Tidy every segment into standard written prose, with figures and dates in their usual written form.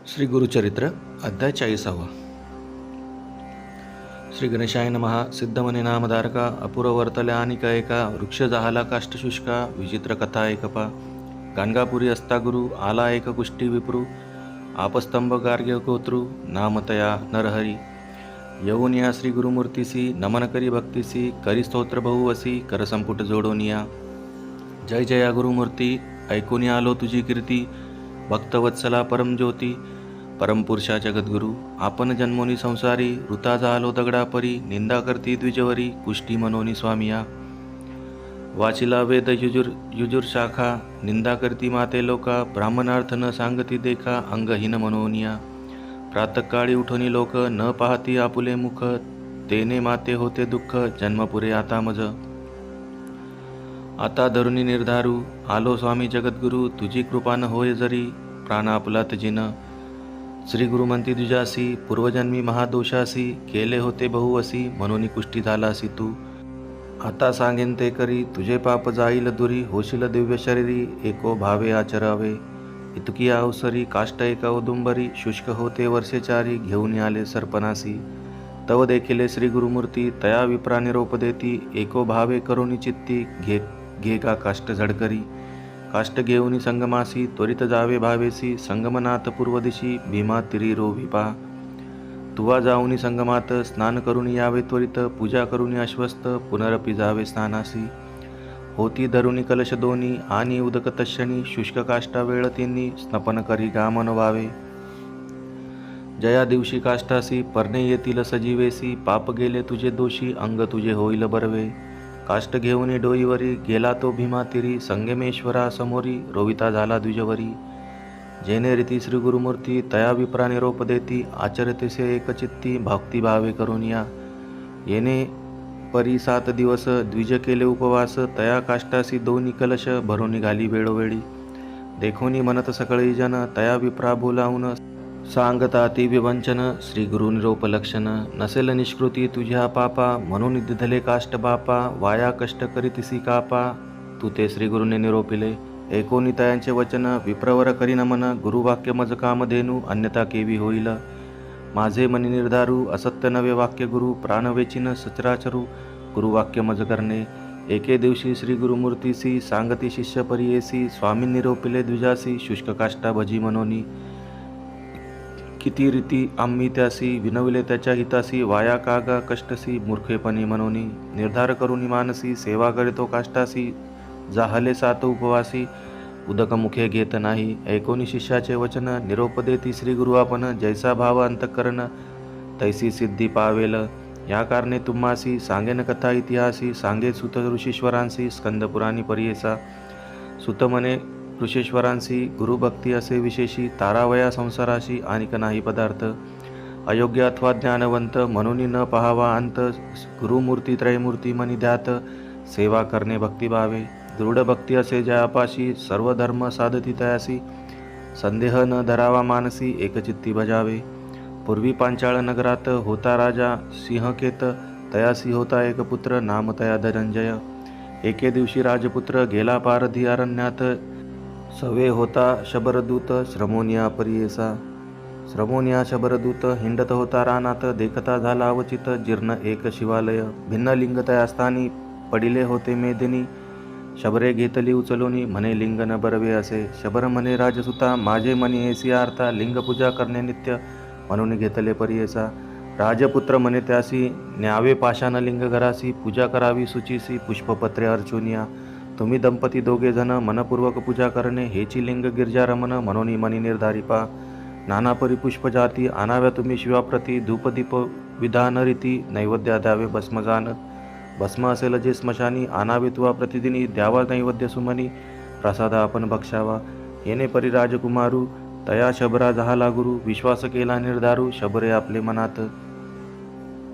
श्री गुरुचरित्र अध्याय 40. श्री गणेशाय नमः. सिद्धमने नामधारका अपूर्ववर्तल्या आणि एका वृक्ष जाहाला काष्ठशुष्का विचित्र कथा ऐकपा. गाणगापुरी असता गुरु आला एक कुष्टी विप्रू आपस्तंभ गार्ग्य गोत्रु नामतया नरहरी. येऊन या श्री गुरुमूर्तीसी नमन करी भक्तीसी करी स्तोत्र बहुवसी करसंपुट जोडोनिया. जय जया गुरुमूर्ती ऐकून आलो तुझी कीर्ती भक्तवत्सला परमज्योती परमपुरुषा जगद्गुरु. आपण जन्मोनी संसारी ऋता झालो दगडा परी निंदा करती द्विजवरी कुष्टी मनोनी स्वामिया. वाचिला वेद युजुर शाखा निंदा करती माते लोका ब्राह्मणार्थ न सांगती देखा अंगहीन मनोनिया. प्रातकाळी उठोनी लोक न पाहती आपुले मुख तेने माते होते दुःख जन्मपुरे आता मज. आता धरुनी निर्धारू आलो स्वामी जगद्गुरु तुझी कृपा न होय जरी प्राण आपुलात जिन. श्री गुरुमंती दुजासी पूर्वजन्मी महादोषासी केले होते बहुवसी म्हणून कुष्टी झालासी तू. आता सांगेन ते करी तुझे पाप जाईल दुरी होशील दिव्य शरीरी एको भावे आचरावे. इतकी अवसरी काष्ट एका औदुंबरी शुष्क होते वर्षे चारी घेऊन आले सर्पणासी. तव देखिले श्री गुरुमूर्ती तया विप्रा निरोप देती एको भावे करुणी चित्ती घे का काष्ट झडकरी. काष्ट घेऊनी संगमासी त्वरित जावे भावेसी संगमनाथ पूर्व दिशी भीमा तिरी रोविपा. तुवा जाऊनी संगमात स्नान करून यावे त्वरित पूजा करून अश्वस्त पुनरपि जावे स्नानासी. होती धरुनी कलश दोनी आणि उदक तक्षणी शुष्क काष्टा वेळ तिन्ही स्नपन करी गामन वावे. जया दिवशी काष्टासी परणे येतील सजीवेसी पाप गेले तुझे दोषी अंग तुझे होईल बरवे. काष्ट घेऊन डोईवरी गेला तो भीमा तिरी संगमेश्वरा समोरी रोविता झाला द्विजवरी. जेने रीती श्री गुरुमूर्ती तया विप्रा निरोप देती आचरतेसे एकचित्ती भक्ती भावे करून या. येणे परी 7 दिवस द्विज केले उपवास तया काष्टासी दोन्ही कलश भरून निघाली वेळोवेळी. देखोनी म्हणत सकळी जन तया विप्रा बोलावून सांगता ती विवंचन. श्री गुरु निरोप लक्षण नसेल निष्कृती तुझ्या पापा म्हणून दिधले काष्ट बापा वाया कष्ट करीतिसी कापा. तू ते श्री गुरुने निरोपिले एकोनी तयांचे वचन विप्रवर करी नमन गुरुवाक्य मज काम धेनू अन्यथा केवी होईल. माझे मनी निर्धारू असत्य नवे वाक्य गुरु प्राण वेचिन सचराचरू गुरुवाक्य मज करणे. एके दिवशी श्री गुरुमूर्तीसी सांगती शिष्य परियेसी स्वामी निरोपिले द्विजासी शुष्क काष्टा भजी मनोनी. किती रीती आम्ही त्यासी विनविले त्याच्या हितासी वाया कागा कष्टसी मूर्खेपणी मनोनी. निर्धार करुनी मानसी सेवा करीतो काष्टासी जाहले 7 उपवासी उदक मुखे घेत नाही. ऐकोनी शिष्याचे वचन निरोप देती श्री गुरु आपण जैसा भाव अंतकरण तैसी सिद्धी पावेल. या कारणे तुम्हासी सांगेन कथा इतिहासी सांगे सुत ऋषीश्वरांसी स्कंदपुराणी परियेसा. सुत म्हणे ऋषीश्वरांसी गुरुभक्ती असे विशेषी तारावया संसाराशी आणिक नाही पदार्थ. अयोग्य अथवा ज्ञानवंत म्हणून न पाहावा अंत गुरुमूर्ती त्रयमूर्ती मनी ध्यात सेवा करणे भक्तिभावे. दृढ भक्ती असे जयापाशी सर्व धर्म साधती तयासी संदेह न धरावा मानसी एकचित्ती भजावे. पूर्वी पांचाळ नगरात होता राजा सिंहकेत तयासी होता एक पुत्र नाम तया धनंजय. एके दिवशी राजपुत्र गेला पारधी अरण्यात सवे होता शबरदूत श्रमोनिया परियेसा. श्रमोनिया शबरदूत हिंडत होता रानात देखता झाला अवचित जीर्ण एक शिवालय. भिन्न लिंग तया स्थानी पडिले होते मेदिनी. शबरे घेतली उचलूनी म्हणे लिंग न बरवे असे. शबर म्हणे राजसुता माझे मनी ऐसी आर्ता लिंगपूजा करणे नित्य म्हणून घेतले परियेसा. राजपुत्र म्हणे त्यासी न्यावे पाषाण लिंग घरासी पूजा करावी सुचीसी पुष्पपत्रे अर्चुनिया. तुम्ही दंपती दोघे जण मनपूर्वक पूजा करणे हेची लिंग गिरजा रमण म्हणून मनी निर्धारिपा. नाना परी पुष्प जाती आणाव्या तुम्ही शिवाप्रती धूपदीप विधान रीती नैवेद्य द्यावे भस्मजान. भस्म असेल जे स्मशानी आणावे तुवा प्रतिदिनी द्यावा नैवेद्य सुमनी प्रसाद आपण बक्षावा. येणे परी राजकुमारू तया शबरा झाला गुरु विश्वास केला निर्धारू शबरे आपले मनात.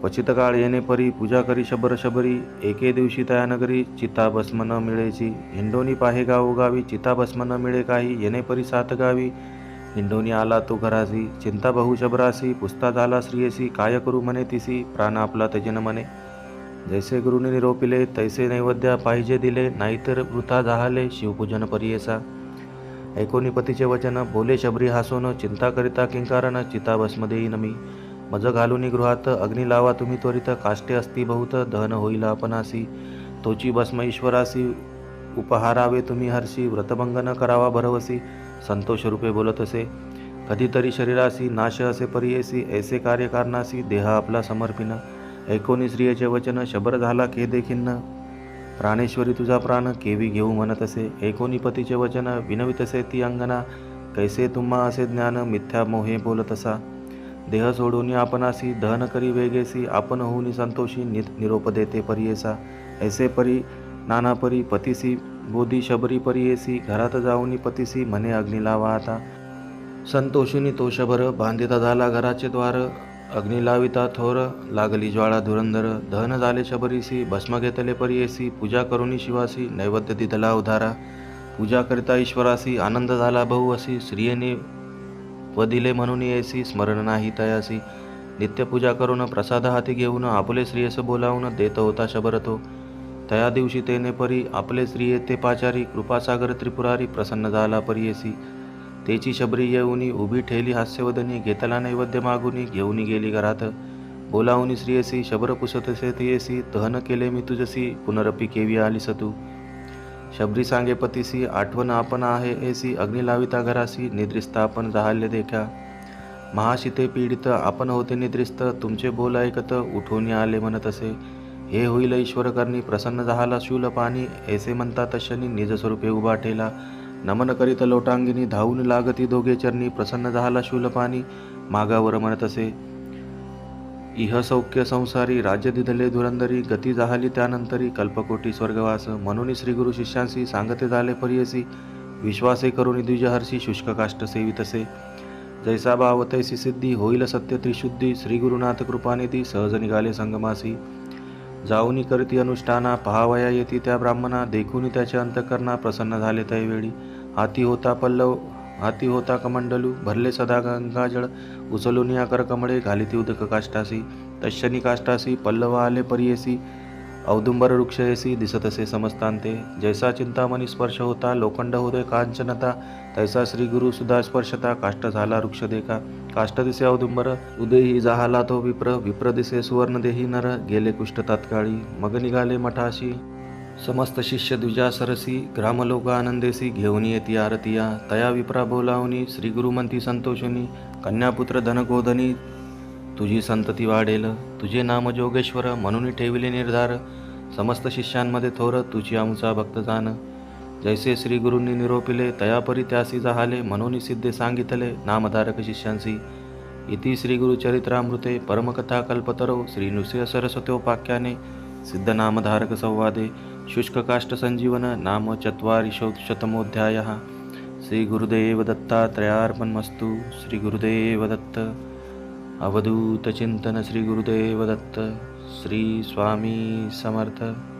क्वचित काळ येणे परी पूजा करी शबर शबरी. एके दिवशी तया नगरी चिता भस्म न मिळेची. हिंडोनी पाहे गावोगावी चिता भस्म न मिळे काही. येणे परी 7 गावी हिंडोनी आला तो घरासी. चिंता बहु शबरासी पुसता झाला स्त्रियेसी काय करू म्हणे तिसी प्राण आपला त्यजन म्हणे. जैसे गुरुने निरोपिले तैसे नैवेद्य पाहिजे दिले नाहीतर वृथा झाले शिवपूजन परियेसा. ऐकोनी पतीचे वचन, बोले शबरी हासोन, चिंता करिता किंकारण, चिताभस्म देईन मी. मज घालुनी गृहात, अग्नी लावा तुम्ही त्वरित, काष्टे असती बहुत, दहन होईल आपणासी. तोची भस्म ईश्वरासी, उपहारावे तुम्ही हर्षी, व्रतभंग न करावा भरवसी. संतोष रूपे बोलत असे, कधीतरी शरीरासी, नाश असे परियेसी, ऐसे कार्य कारणासी, देह आपला समर्पिन. ऐकोनी स्त्रियेचे वचन, शबर झाला खेदे खिन्न, प्राणेश्वरी तुझा प्राण केवी घेऊ म्हणत असे. ऐकोनी पतीचे वचन, विनवितसे ती अंगना, कैसे तुम्हा असे ज्ञान, मिथ्या मोहे बोलत असा. देह सोडून आपणासी, दहन करी वेगेसी, आपण होऊनी संतोषी, निरोप देते परियेसा. ऐसे परी नाना परी पतीसी, बोधी शबरी परियेसी, घरात जाऊनी पतीसी, म्हणे अग्नी लावा आता. संतोषिनी तो शबर, बांधिता झाला घराचे द्वार, अग्नी लाविता थोर, लागली ज्वाळा धुरंधर. दहन झाले शबरीसी, भस्म घेतले परियेसी, पूजा करुनी शिवासी, नैवेद्य दिदला उधारा. पूजा करिता ईश्वरासी, आनंद झाला बहु असी, स्त्रियेने वदिले म्हणून येसी, स्मरण नाही तयासी. नित्यपूजा करून प्रसाद हाती घेऊन, आपले स्त्रियस बोलावून, देत होता शबर तो. तया दिवशी तेने परी, आपले स्त्रिये ते पाचारी, कृपासागर त्रिपुरारी, प्रसन्न झाला परियेसी. तेची शबरी येऊनी, उभी ठेली हास्यवदनी, घेतला नैवेद्य मागुनी, घेऊनी गेली घरात. बोलावूनी स्त्रियसी, शबर पुसतसे तियेसी, दहन केले मी तुझसी, पुनरपी केवी आलीस तू. शबरी सांगे पतीसी, आठवण आपण आहे ऐसी, अग्नी लाविता घरासी, निद्रिस्त आपण जाहल्य देखा. महाशिते पीडित आपण होते निद्रिस्त, तुमचे बोल ऐकत, उठून आले म्हणत असे. हे होईल ईश्वर करणी, प्रसन्न झाला शूल पाणी, ऐसे म्हणता तशनी, निज स्वरूपे उभा ठेला. नमन करीत लोटांगिनी, धावून लागती दोघे चरणी, प्रसन्न झाला शूलपाणी, मागावर म्हणत असे. इह सौख्य संसारी, राज्य दिधले धुरंधरी, गती जाहली त्यानंतरी, कल्पकोटी स्वर्गवास. म्हणून श्री गुरु शिष्यांसी, सांगते झाले परियसी, विश्वासे करुणी द्विजहर्षी, शुष्क काष्ट सेवितसे. जैसा भाव तैसी सिद्धी, होईल सत्य त्रिशुद्धी, श्री गुरुनाथ कृपानिधी, सहज निघाले संगमासी. जाऊनी करती अनुष्ठाना, पहावया येती त्या ब्राह्मणा, देखुनी त्याचे अंतकरणा, प्रसन्न झाले तैवेळी. हाती होता पल्लव, हाती होता कमंडलू, भरले सदा गंगाजळ, उचलून या करकमळे, घालिती उदक काष्टासी. तशनी काष्टासी, पल्लव आले परियेसी, औदुंबर वृक्षयसी, दिसत असे समस्तांते. जैसा चिंतामणी स्पर्श होता, लोखंड होते कांचनता, तैसा श्री गुरु सुधा स्पर्शता, काष्ट झाला वृक्ष देखा. काष्ट दिसे औदुंबर, उदयही जाहाला तो विप्र, विप्र दिसे सुवर्ण देही नर, गेले कुष्ठ तात्काळी. मग निघाले मठाशी, समस्त शिष्य द्विजा सरसी, ग्रामलोक आनंदेसी, घेऊन येती आरतिया. तया विप्रा बोलावनी, श्री गुरु म्हणती संतोषुनी, कन्यापुत्र धनगोधनी, तुझी संतती वाढेल. तुझे नाम जोगेश्वर, म्हणून ठेविले निर्धार, समस्त शिष्यांमध्ये थोर, तुझी आमचा भक्त जाण. जैसे श्री गुरूंनी निरोपिले, तयापरी त्यासी जाहाले, म्हणून सिद्धे सांगितले, नामधारक शिष्यांसी. इति श्री गुरुचरित्रामृते परमकथा कल्पतरो, श्री नृसिंह सरस्वतोपाख्याने, सिद्ध नामधारक संवादे, शुष्क काष्ट संजीवन नाम चत्वारिंशोत्तमोऽध्यायः. श्री गुरुदेव दत्तात्रेयार्पणमस्तु. श्री गुरुदेव दत्त. अवधूत चिंतन. श्री गुरुदेव दत्त. श्री स्वामी समर्थ.